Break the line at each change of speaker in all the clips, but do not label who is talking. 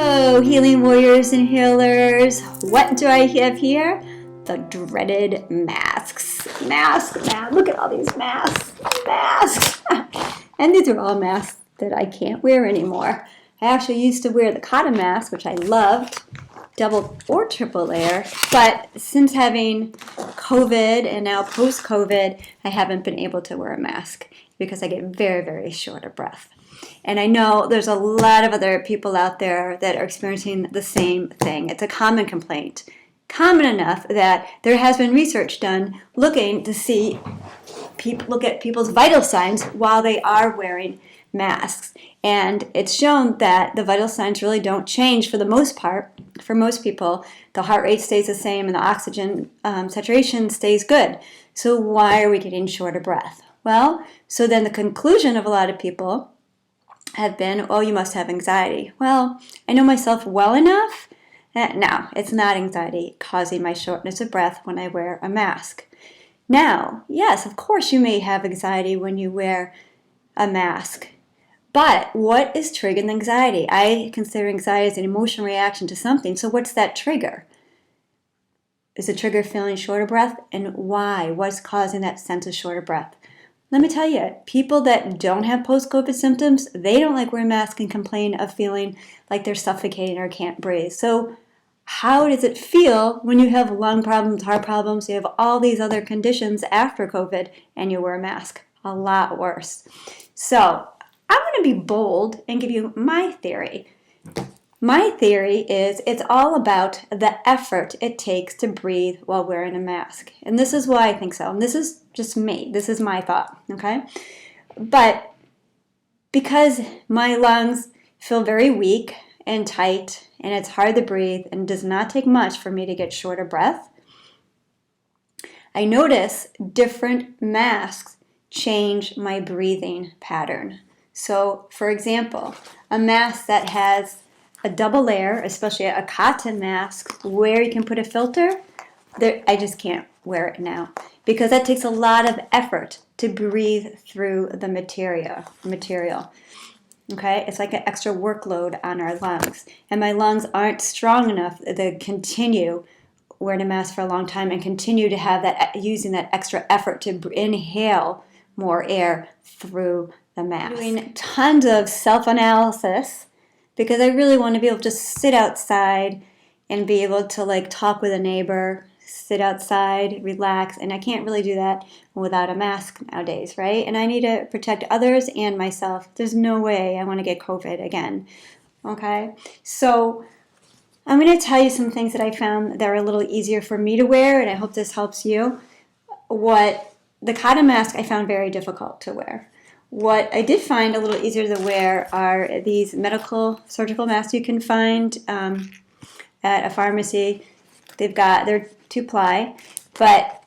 Hello, healing warriors and healers. What do I have here? The dreaded masks. Look at all these masks. And these are all masks that I can't wear anymore. I actually used to wear the cotton mask, which I loved, double or triple layer, but since having COVID and now post-COVID, I haven't been able to wear a mask because I get very, very short of breath. And I know there's a lot of other people out there that are experiencing the same thing. It's a common complaint, common enough that there has been research done looking to see, look at people's vital signs while they are wearing masks. And it's shown that the vital signs really don't change for the most part. For most people, the heart rate stays the same and the oxygen saturation stays good. So why are we getting short of breath? Well, so then the conclusion of a lot of people have been, oh, you must have anxiety. Well, I know myself well enough that no, it's not anxiety causing my shortness of breath when I wear a mask. Now, yes, of course you may have anxiety when you wear a mask, but what is triggering anxiety? I consider anxiety as an emotional reaction to something. So what's that trigger? Is the trigger feeling short of breath? And why? What's causing that sense of short of breath? Let me tell you, people that don't have post-COVID symptoms, they don't like wearing masks and complain of feeling like they're suffocating or can't breathe. So how does it feel when you have lung problems, heart problems, you have all these other conditions after COVID and you wear a mask? A lot worse. So I'm going to be bold and give you my theory. My theory is it's all about the effort it takes to breathe while wearing a mask. And this is why I think so. And this is just me. This is my thought, okay? But because my lungs feel very weak and tight and it's hard to breathe and does not take much for me to get short of breath, I notice different masks change my breathing pattern. So, for example, a mask that has a double layer, especially a cotton mask, where you can put a filter, I just can't wear it now because that takes a lot of effort to breathe through the material. Okay, it's like an extra workload on our lungs, and my lungs aren't strong enough to continue wearing a mask for a long time and continue to have that using that extra effort to inhale more air through the mask. Doing tons of self-analysis because I really want to be able to sit outside and be able to talk with a neighbor, sit outside, relax, and I can't really do that without a mask nowadays, right? And I need to protect others and myself. There's no way I want to get COVID again, okay? So I'm going to tell you some things that I found that are a little easier for me to wear, and I hope this helps you. The cotton mask I found very difficult to wear. What I did find a little easier to wear are these medical surgical masks you can find at a pharmacy. They're 2-ply, but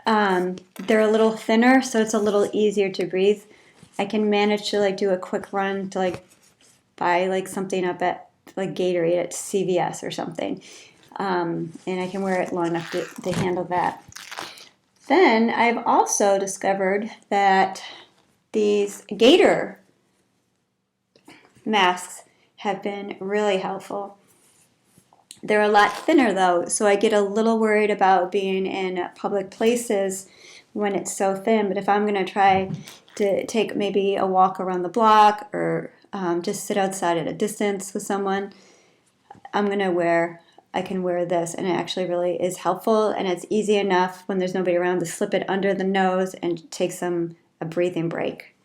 they're a little thinner, so it's a little easier to breathe. I can manage to do a quick run to buy something up at Gatorade at CVS or something, and I can wear it long enough to handle that. Then I've also discovered that these gator masks have been really helpful. They're a lot thinner though, so I get a little worried about being in public places when it's so thin. But if I'm going to try to take maybe a walk around the block or just sit outside at a distance with someone, I can wear this, and it actually really is helpful, and it's easy enough when there's nobody around to slip it under the nose and take a breathing break.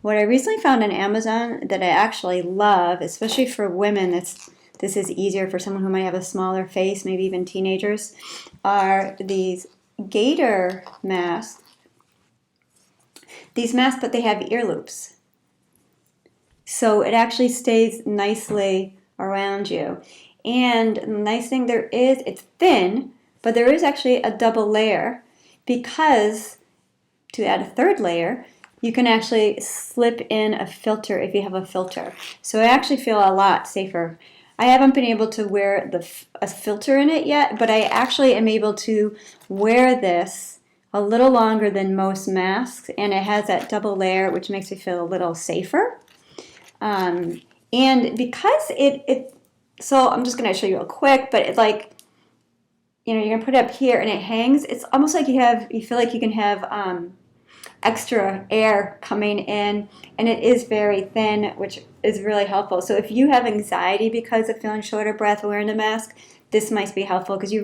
What I recently found on Amazon that I actually love, especially for women, this is easier for someone who might have a smaller face, maybe even teenagers, are these gator masks. These masks, but they have ear loops. So it actually stays nicely around you. And the nice thing it's thin, but there is actually a double layer because to add a third layer, you can actually slip in a filter if you have a filter. So I actually feel a lot safer. I haven't been able to wear a filter in it yet, but I actually am able to wear this a little longer than most masks, and it has that double layer, which makes me feel a little safer. And because So I'm just going to show you real quick, but it's like, you're going to put it up here and it hangs. It's almost like you feel like you can have extra air coming in, and it is very thin, which is really helpful. So if you have anxiety because of feeling short of breath wearing the mask, this might be helpful because you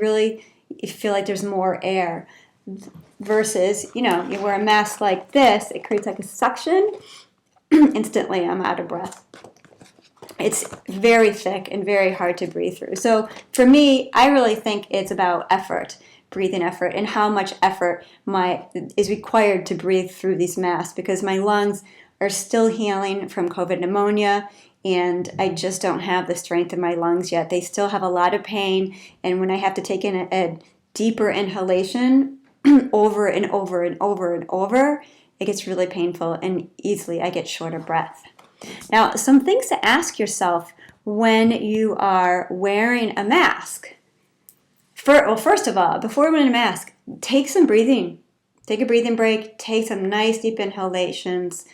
feel like there's more air. Versus, you wear a mask like this, it creates like a suction. Instantly, I'm out of breath. It's very thick and very hard to breathe through. So for me, I really think it's about effort, breathing effort, and how much effort is required to breathe through these masks, because my lungs are still healing from COVID pneumonia, and I just don't have the strength in my lungs yet. They still have a lot of pain, and when I have to take in a deeper inhalation over and over and over and over, it gets really painful, and easily I get short of breath. Now, some things to ask yourself when you are wearing a mask. First of all, before wearing a mask, take some breathing. Take a breathing break, take some nice deep inhalations,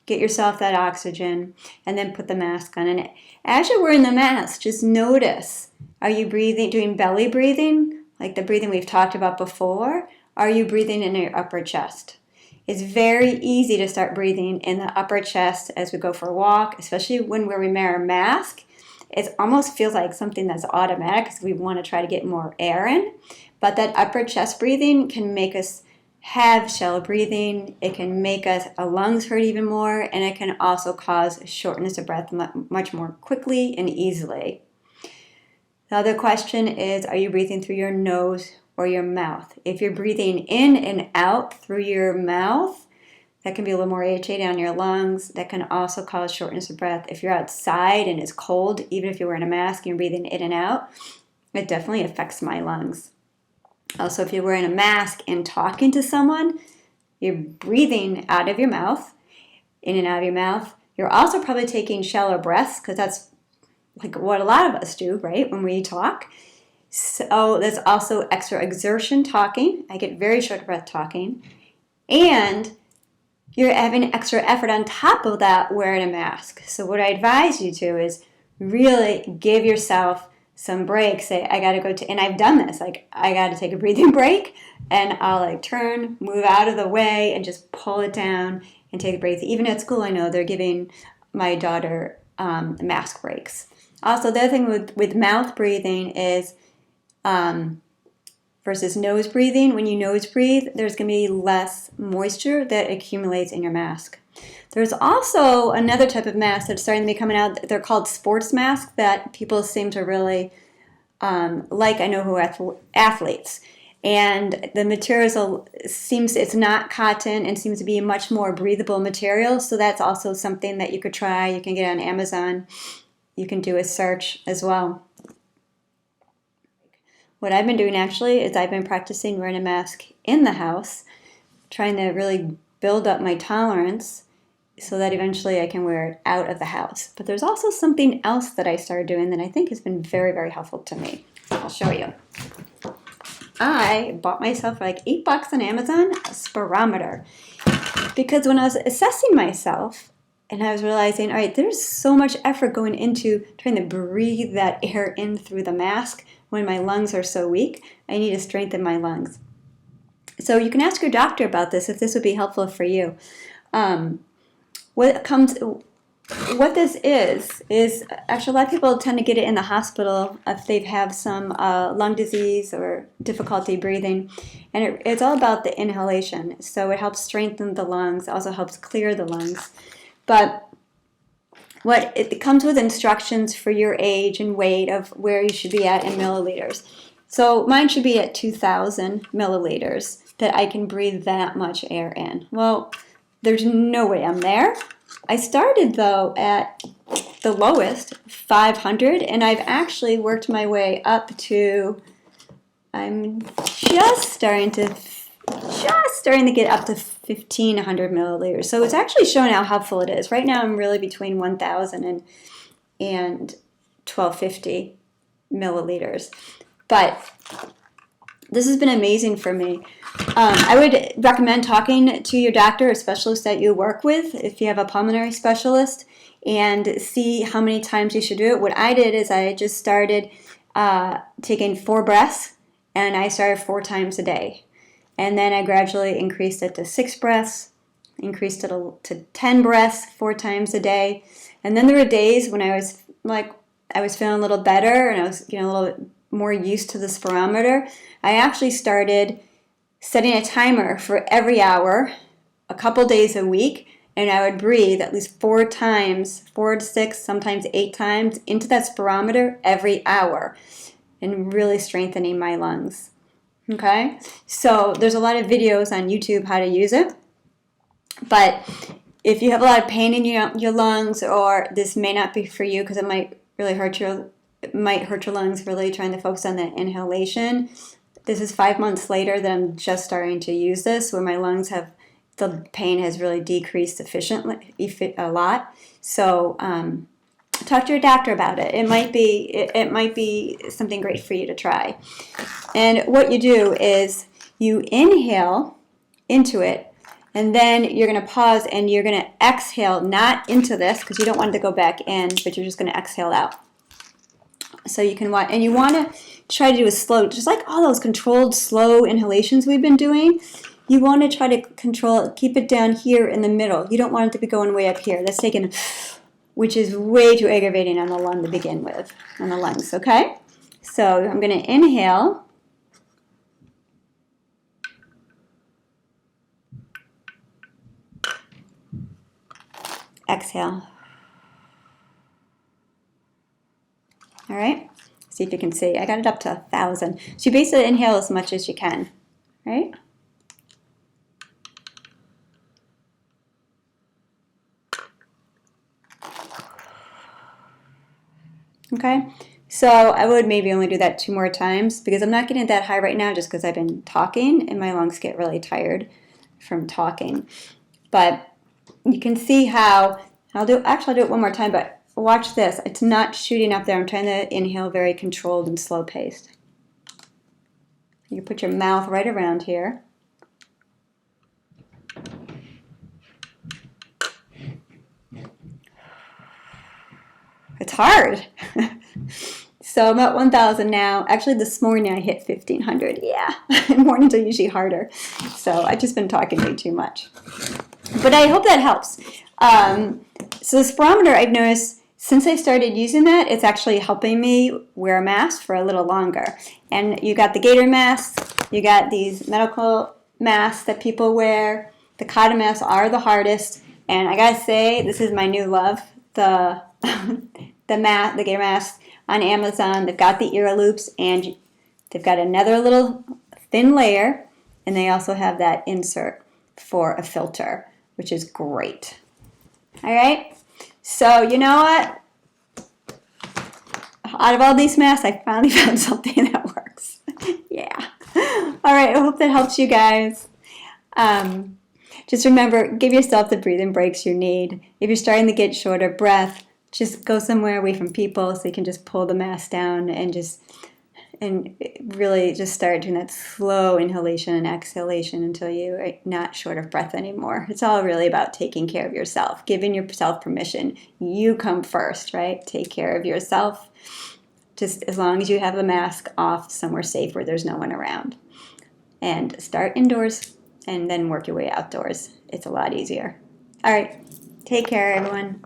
get yourself that oxygen, and then put the mask on. And as you're wearing the mask, just notice, are you doing belly breathing, like the breathing we've talked about before? Are you breathing in your upper chest? It's very easy to start breathing in the upper chest as we go for a walk, especially when we wear a mask. It almost feels like something that's automatic because we want to try to get more air in. But that upper chest breathing can make us have shallow breathing. It can make our lungs hurt even more, and it can also cause shortness of breath much more quickly and easily. The other question is, are you breathing through your nose or your mouth? If you're breathing in and out through your mouth, that can be a little more irritating on your lungs. That can also cause shortness of breath. If you're outside and it's cold, even if you're wearing a mask and you're breathing in and out, it definitely affects my lungs. Also, if you're wearing a mask and talking to someone, you're breathing out of your mouth, in and out of your mouth. You're also probably taking shallow breaths, because that's like what a lot of us do, right, when we talk. So there's also extra exertion talking. I get very short of breath talking. And you're having extra effort on top of that wearing a mask. So what I advise you to is really give yourself some breaks. Say, I got to go and I've done this. Like, I got to take a breathing break, and I'll turn, move out of the way, and just pull it down and take a break. Even at school, I know they're giving my daughter mask breaks. Also, the other thing with mouth breathing is versus nose breathing. When you nose breathe, there's going to be less moisture that accumulates in your mask. There's also another type of mask that's starting to be coming out. They're called sports masks that people seem to really like. I know who are athletes. And the material it's not cotton and seems to be a much more breathable material. So that's also something that you could try. You can get on Amazon. You can do a search as well. What I've been doing actually is I've been practicing wearing a mask in the house, trying to really build up my tolerance so that eventually I can wear it out of the house. But there's also something else that I started doing that I think has been very, very helpful to me. I'll show you. I bought myself for like $8 on Amazon a spirometer, because when I was assessing myself and I was realizing, all right, there's so much effort going into trying to breathe that air in through the mask when my lungs are so weak, I need to strengthen my lungs. So you can ask your doctor about this if this would be helpful for you. What this is actually a lot of people tend to get it in the hospital if they have some lung disease or difficulty breathing. And it's all about the inhalation. So it helps strengthen the lungs, also helps clear the lungs. But it comes with instructions for your age and weight of where you should be at in milliliters. So mine should be at 2,000 milliliters that I can breathe that much air in. Well, there's no way I'm there. I started, though, at the lowest, 500, and I've actually worked my way up to, I'm just starting to get up to 1,500 milliliters. So it's actually showing how helpful it is. Right now I'm really between 1,000 and 1,250 milliliters. But This has been amazing for me. I would recommend talking to your doctor or specialist that you work with if you have a pulmonary specialist and see how many times you should do it. What I did is I just started taking 4 breaths, and I started 4 times a day. And then I gradually increased it to 6 breaths, increased it to 10 breaths 4 times a day. And then there were days when I was feeling a little better and I was a little more used to the spirometer. I actually started setting a timer for every hour, a couple days a week, and I would breathe at least 4 times, 4 to 6, sometimes 8 times into that spirometer every hour, and really strengthening my lungs. Okay, so there's a lot of videos on YouTube how to use it, but if you have a lot of pain in your lungs, or this may not be for you because it might really hurt your lungs, really trying to focus on the inhalation. This is 5 months later that I'm just starting to use this, where my lungs the pain has really decreased a lot. So talk to your doctor about it. It might be something great for you to try. And what you do is you inhale into it, and then you're going to pause and you're going to exhale, not into this because you don't want it to go back in, but you're just going to exhale out. So you can watch, and you want to try to do a slow, just like all those controlled slow inhalations we've been doing. You want to try to keep it down here in the middle. You don't want it to be going way up here. That's taking, which is way too aggravating on the lung to begin with, on the lungs, okay? So I'm going to inhale. Exhale. All right, see if you can see. I got it up to 1,000. So you basically inhale as much as you can, right? Okay, so I would maybe only do that 2 more times because I'm not getting that high right now just because I've been talking and my lungs get really tired from talking. But you can see how, I'll do it one more time, but watch this. It's not shooting up there. I'm trying to inhale very controlled and slow paced. You put your mouth right around here. It's hard. So I'm at 1,000 now. Actually, this morning I hit 1,500. Yeah, mornings are usually harder. So I've just been talking way too much. But I hope that helps. So the spirometer, I've noticed, since I started using that, it's actually helping me wear a mask for a little longer. And you got the gator masks, you got these medical masks that people wear. The cotton masks are the hardest. And I gotta say, this is my new love. The gator masks on Amazon. They've got the ear loops, and they've got another little thin layer, and they also have that insert for a filter, which is great. All right. So you know what? Out of all these masks, I finally found something that works. Yeah. All right. I hope that helps you guys. Just remember, give yourself the breathing breaks you need. If you're starting to get short of breath, just go somewhere away from people so you can just pull the mask down and really just start doing that slow inhalation and exhalation until you're not short of breath anymore. It's all really about taking care of yourself, giving yourself permission. You come first, right? Take care of yourself, just as long as you have a mask off somewhere safe where there's no one around. And start indoors and then work your way outdoors. It's a lot easier. All right. Take care, everyone.